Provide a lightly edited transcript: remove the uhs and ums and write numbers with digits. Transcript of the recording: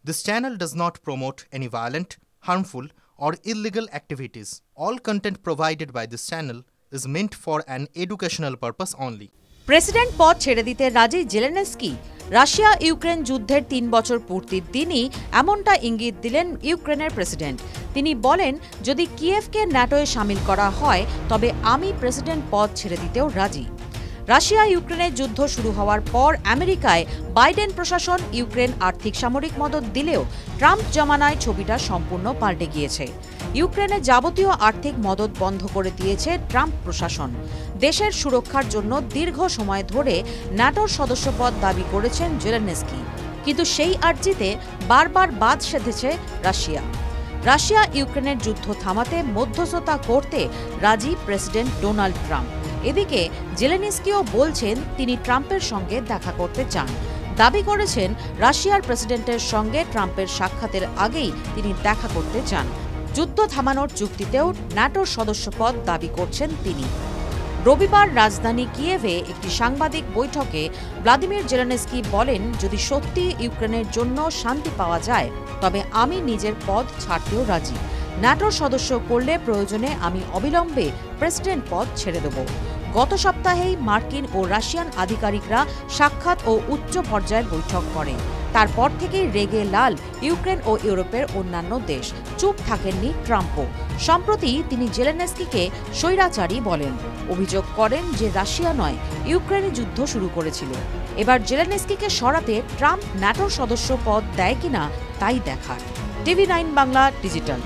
This channel does not promote any violent, harmful, or illegal activities. All content provided by this channel is meant for an educational purpose only. President পদ ছেড়ে দিতে রাজি Zelensky. Russia Ukraine যুদ্ধের ৩ বছর পূর্তির দিনই এমনটা ইঙ্গিত দিলেন ইউক্রেনের প্রেসিডেন্ট। তিনি বলেন, যদি কিয়েভকে ন্যাটোয় শামিল করা হয় তবে আমি প্রেসিডেন্ট পদ ছেড়ে দিতেও রাজি। রাশিয়া ইউক্রেনের যুদ্ধ শুরু হওয়ার পর আমেরিকায় বাইডেন প্রশাসন ইউক্রেন আর্থিক সামরিক মদদ দিলেও ট্রাম্প জমানায় ছবিটা সম্পূর্ণ পাল্টে গিয়েছে। ইউক্রেনে যাবতীয় আর্থিক মদদ বন্ধ করে দিয়েছে ট্রাম্প প্রশাসন। দেশের সুরক্ষার জন্য দীর্ঘ সময় ধরে ন্যাটোর সদস্যপদ দাবি করেছেন জেলেনস্কি, কিন্তু সেই আর্জিতে বারবার বাদ সেধেছে রাশিয়া। রাশিয়া ইউক্রেনের যুদ্ধ থামাতে মধ্যস্থতা করতে রাজি প্রেসিডেন্ট ডোনাল্ড ট্রাম্প। এদিকে জেলেনস্কিও বলছেন তিনি ট্রাম্পের সঙ্গে দেখা করতে চান। দাবি করেছেন রাশিয়ার প্রেসিডেন্টের সঙ্গে ট্রাম্পের সাক্ষাতের আগেই তিনি দেখা করতে চান। যুদ্ধ থামানোর চুক্তিতেও ন্যাটোর সদস্যপদ দাবি করছেন তিনি। রবিবার রাজধানী কিয়েভে একটি সাংবাদিক বৈঠকে ভ্লাদিমির জেলেনস্কি বলেন, যদি সত্যি ইউক্রেনের জন্য শান্তি পাওয়া যায় তবে আমি নিজের পদ ছাড়তেও রাজি। ন্যাটোর সদস্য করলে প্রয়োজনে আমি অবিলম্বে প্রেসিডেন্ট পদ ছেড়ে দেব। গত সপ্তাহেই মার্কিন ও রাশিয়ান আধিকারিকরা সাক্ষাৎ ও উচ্চ পর্যায়ের বৈঠক করেন। তারপর থেকেই রেগে লাল ইউক্রেন ও ইউরোপের অন্যান্য দেশ। চুপ থাকেননি ট্রাম্পও। সম্প্রতি তিনি জেলেনস্কিকে স্বৈরাচারী বলেন, অভিযোগ করেন যে রাশিয়া নয় ইউক্রেনে যুদ্ধ শুরু করেছিল। এবার জেলেনস্কিকে সরাতে ট্রাম্প ন্যাটোর সদস্য পদ দেয় কিনা তাই দেখার। টিভি9 বাংলা ডিজিটাল।